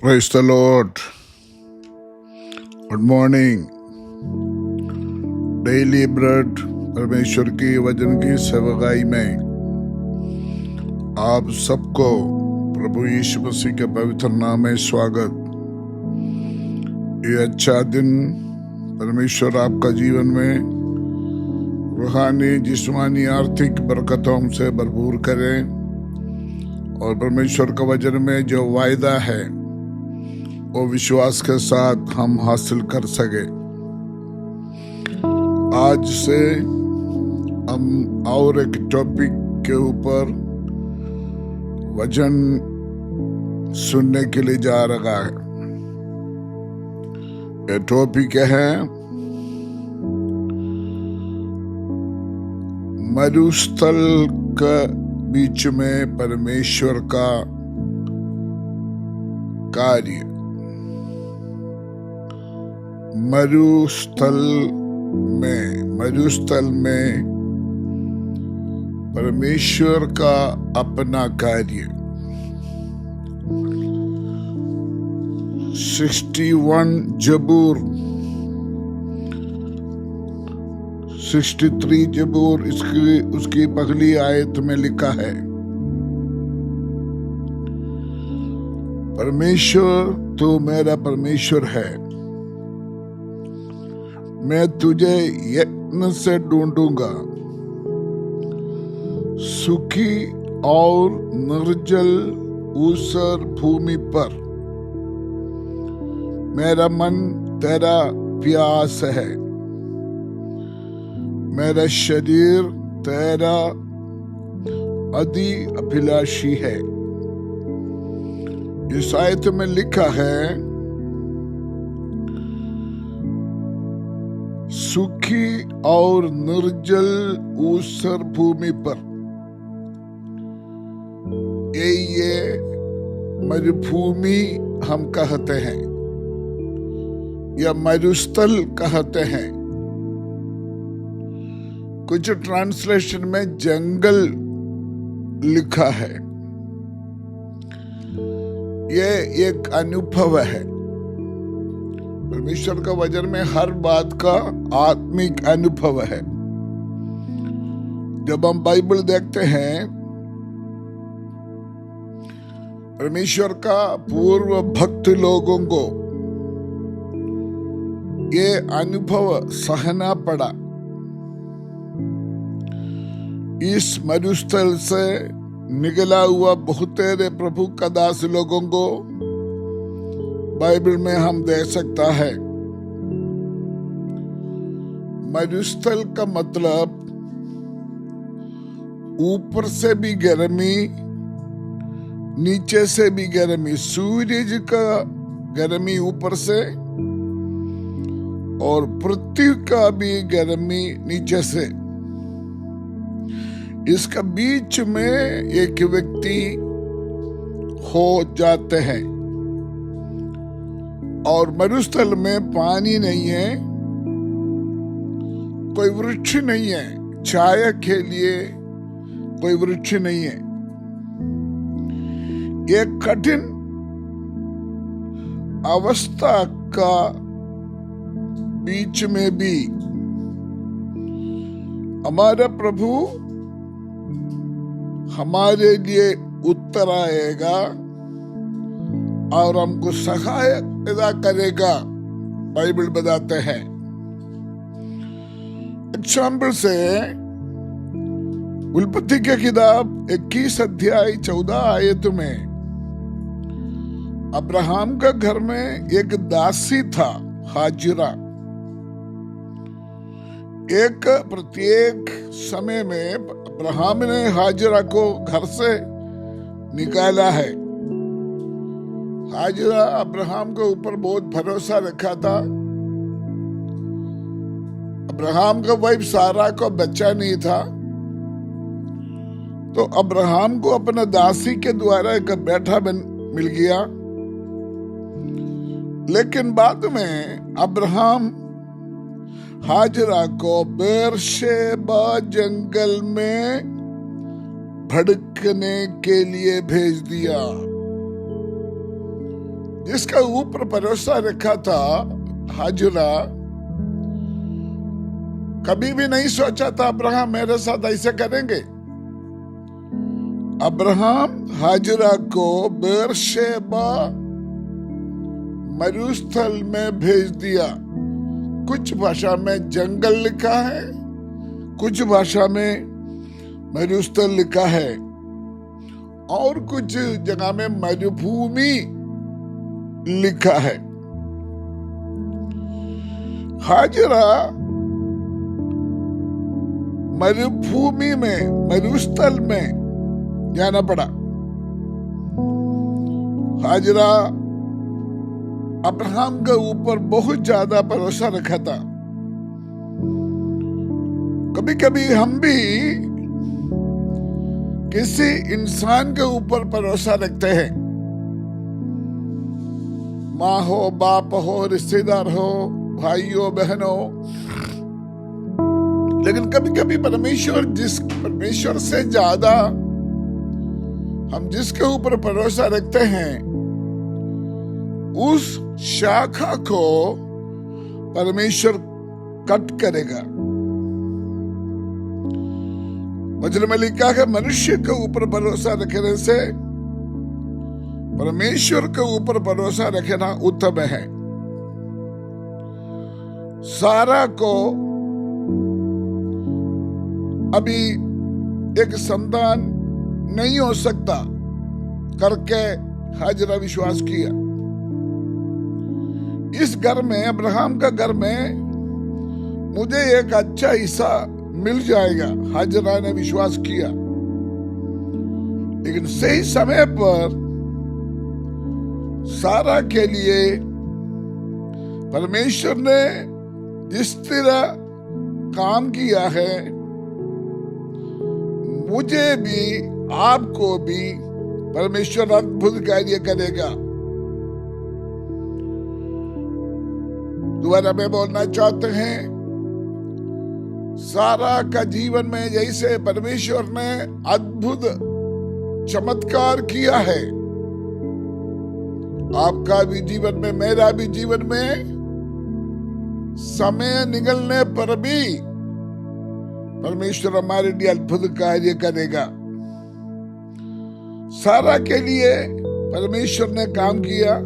Praise the Lord. Good morning. Daily bread परमेश्वर की वचन की सेवकाई में आप सबको प्रभु यीशु मसीह के पवित्र नाम में स्वागत। ये अच्छा दिन परमेश्वर आपका जीवन में रूहानी जिस्मानी आर्थिक बरकतों से भरपूर करें और परमेश्वर का वचन में जो वायदा है वो विश्वास के साथ हम हासिल कर सके। आज से हम और एक टॉपिक के ऊपर वचन सुनने के लिए जा रहा है। ये टॉपिक है मरुस्थल के बीच में परमेश्वर का कार्य। मरुस्थल में परमेश्वर का अपना कार्य। 61 जबूर 63 जबूर उसकी पहली आयत में लिखा है, परमेश्वर तू मेरा परमेश्वर है, मैं तुझे यत्न से ढूंढूंगा, सूखी और निर्जल ऊसर भूमि पर मेरा मन तेरा प्यास है, मेरा शरीर तेरा अति अभिलाषी है। इस आयत में लिखा है, सूखी और निर्जल ऊसर भूमि पर। ये मरुभूमि हम कहते हैं या मरुस्थल कहते हैं। कुछ ट्रांसलेशन में जंगल लिखा है। ये एक अनुभव है। परमेश्वर का वचन में हर बात का आत्मिक अनुभव है। जब हम बाइबल देखते हैं, परमेश्वर का पूर्व भक्त लोगों को ये अनुभव सहना पड़ा। इस मरुस्थल से निकला हुआ बहुतेरे प्रभु का दास लोगों को बाइबल में हम देख सकता है। मरुस्थल का मतलब ऊपर से भी गर्मी, नीचे से भी गर्मी। सूरज का गर्मी ऊपर से और पृथ्वी का भी गर्मी नीचे से। इसका बीच में एक व्यक्ति हो जाते हैं और मरुस्थल में पानी नहीं है, कोई वृक्ष नहीं है, छाया के लिए कोई वृक्ष नहीं है। एक कठिन अवस्था का बीच में भी हमारा प्रभु हमारे लिए उत्तर आएगा और हमको सहायता करेगा। बाइबल बताते हैं। एग्जाम्पल से उत्पत्ति की किताब 21 अध्याय 14 आयत में अब्राहम का घर में एक दासी था, हाजिरा। एक प्रत्येक समय में अब्राहम ने हाजिरा को घर से निकाला है। हाजिरा अब्राहम के ऊपर बहुत भरोसा रखा था। अब्राहम का वाइफ सारा को बच्चा नहीं था, तो अब्राहम को अपना दासी के द्वारा एक बेटा मिल गया। लेकिन बाद में अब्राहम हाजिरा को बेरशेबा जंगल में भड़कने के लिए भेज दिया। जिसका ऊपर भरोसा रखा था हाजिरा, कभी भी नहीं सोचा था अब्राहम मेरे साथ ऐसे करेंगे। अब्राहम हाजिरा को बेरशेबा मरुस्थल में भेज दिया। कुछ भाषा में जंगल लिखा है, कुछ भाषा में मरुस्थल लिखा है, और कुछ जगह में मरुभूमि लिखा है। हाजिरा मरुभूमि में, मरुस्थल में जाना पड़ा। हाजिरा अब्राहम के ऊपर बहुत ज्यादा भरोसा रखा था। कभी कभी हम भी किसी इंसान के ऊपर भरोसा रखते हैं, माँ हो, बाप हो, रिश्तेदार हो, भाई हो, बहन हो, लेकिन कभी कभी परमेश्वर से ज्यादा हम जिसके ऊपर भरोसा रखते हैं, उस शाखा को परमेश्वर कट करेगा। वचन में लिखा है मनुष्य के ऊपर भरोसा रखने से परमेश्वर के ऊपर भरोसा रखना उत्तम है। सारा को अभी एक संतान नहीं हो सकता करके हाजिरा विश्वास किया। इस घर में, अब्राहम का घर में, मुझे एक अच्छा हिस्सा मिल जाएगा, हाजिरा ने विश्वास किया। लेकिन सही समय पर सारा के लिए परमेश्वर ने जिस तरह काम किया है, मुझे भी आपको भी परमेश्वर अद्भुत कार्य करेगा। दोबारा में बोलना चाहते हैं, सारा का जीवन में जैसे परमेश्वर ने अद्भुत चमत्कार किया है, आपका भी जीवन में, मेरा भी जीवन में समय निकलने पर भी परमेश्वर हमारे लिए अद्भुत कार्य करेगा। सारा के लिए परमेश्वर ने काम किया।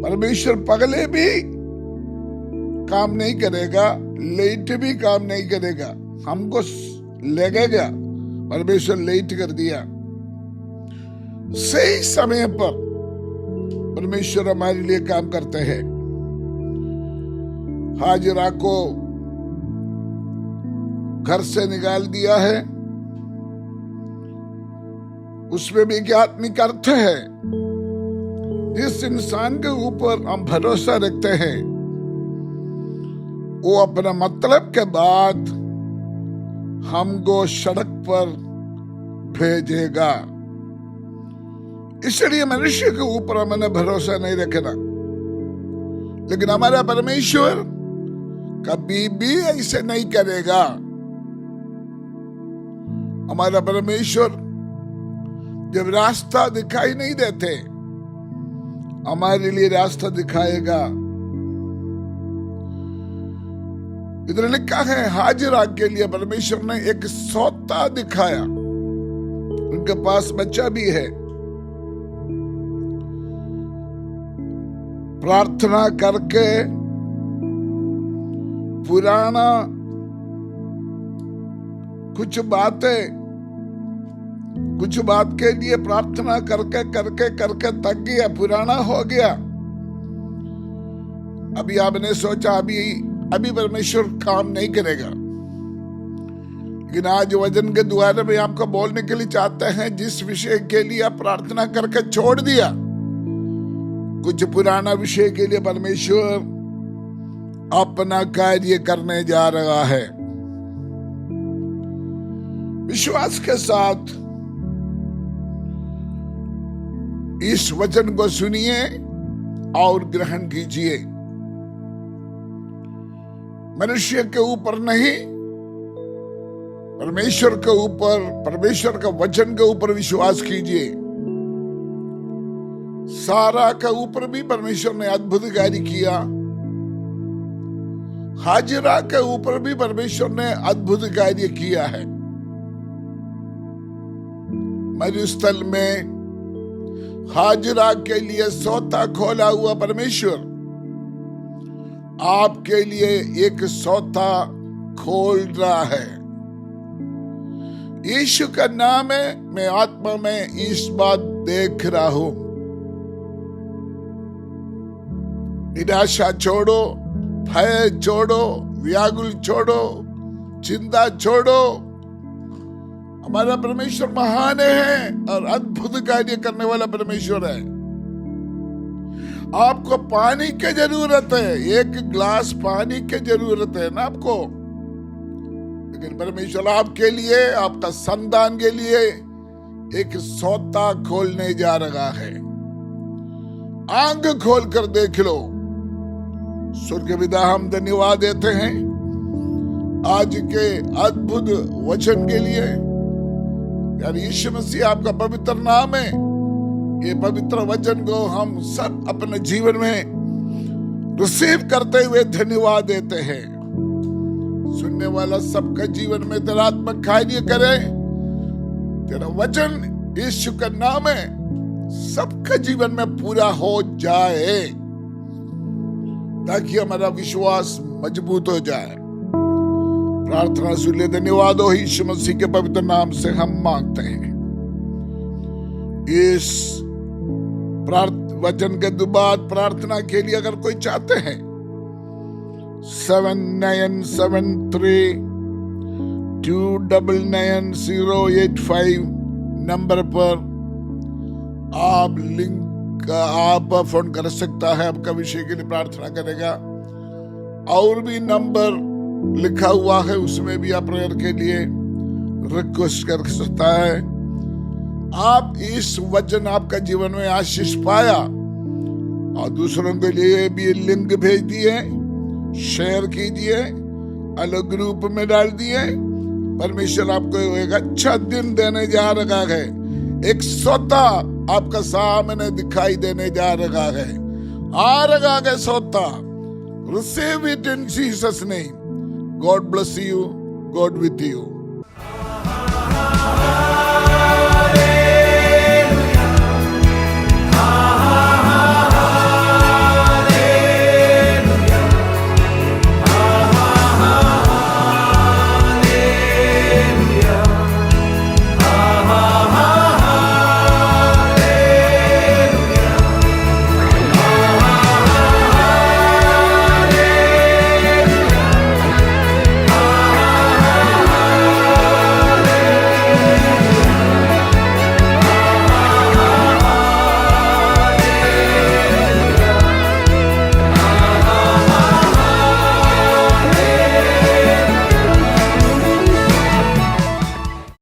परमेश्वर पगले भी काम नहीं करेगा, लेट भी काम नहीं करेगा। हमको लगेगा परमेश्वर लेट कर दिया, सही समय पर परमेश्वर हमारे लिए काम करते हैं। हाजिरा को घर से निकाल दिया है, उसमें भी एक आत्मिक अर्थ है। जिस इंसान के ऊपर हम भरोसा रखते हैं, वो अपना मतलब के बाद हमको सड़क पर भेजेगा। इसलिए मनुष्य के ऊपर हमने भरोसा नहीं रखना, लेकिन हमारा परमेश्वर कभी भी ऐसे नहीं करेगा। हमारा परमेश्वर जब रास्ता दिखाई नहीं देते, हमारे लिए रास्ता दिखाएगा। इधर लिखा है हाजिरा के लिए परमेश्वर ने एक सौता दिखाया। उनके पास बच्चा भी है। प्रार्थना करके पुराना कुछ बात के लिए प्रार्थना करके थक गया, पुराना हो गया। अभी आपने सोचा अभी परमेश्वर काम नहीं करेगा, लेकिन आज वचन के द्वारा में आपको बोलने के लिए चाहते हैं, जिस विषय के लिए आप प्रार्थना करके छोड़ दिया, कुछ पुराना विषय के लिए परमेश्वर अपना कार्य करने जा रहा है। विश्वास के साथ इस वचन को सुनिए और ग्रहण कीजिए। मनुष्य के ऊपर नहीं, परमेश्वर के ऊपर, परमेश्वर का वचन के ऊपर विश्वास कीजिए। सारा के ऊपर भी परमेश्वर ने अद्भुत कार्य किया। हाजिरा के ऊपर भी परमेश्वर ने अद्भुत कार्य किया है। मरुस्थल में हाजिरा के लिए सोता खोला हुआ परमेश्वर आपके लिए एक सोता खोल रहा है। यीशु का नाम है। मैं आत्मा में इस बात देख रहा हूं। निराशा छोड़ो, भय छोड़ो, व्याकुल छोड़ो, चिंता छोड़ो। हमारा परमेश्वर महान है और अद्भुत कार्य करने वाला परमेश्वर है। आपको पानी की जरूरत है, एक गिलास पानी की जरूरत है ना आपको, लेकिन परमेश्वर आपके लिए, आपका संतान के लिए एक सोता खोलने जा रहा है। आंख खोल कर देख लो। स्वर्गीय पिता, हम धन्यवाद देते हैं आज के अद्भुत वचन के लिए। यार यीशु मसीह आपका पवित्र नाम है। ये पवित्र वचन को हम सब अपने जीवन में रिसीव करते हुए धन्यवाद देते हैं। सुनने वाला सबका जीवन में तेरा आत्मा कार्य करे। तेरा वचन यीशु का नाम है, सबका जीवन में पूरा हो जाए, ताकि हमारा विश्वास मजबूत हो जाए। प्रार्थना सुन ले। धन्यवाद हो यीशु मसीह के पवित्र नाम से हम मांगते हैं। इस वचन के बाद प्रार्थना के लिए अगर कोई चाहते हैं 7973299085 नंबर पर आप फोन कर सकता है। आपका विषय के लिए प्रार्थना करेगा। और भी नंबर लिखा हुआ है, उसमें भी आप प्रेयर के लिए रिक्वेस्ट कर सकता है। आप इस वचन आपका जीवन में आशीष पाया और दूसरों के लिए भी लिंक भेज दिए, शेयर कीजिए, अलग ग्रुप में डाल दिए। परमेश्वर आपको एक अच्छा दिन देने जा रहा है। एक सोता आपका सामने दिखाई देने जा रहा है। आ रहा है सोता। Receive it in Jesus' name. God bless you. God with you.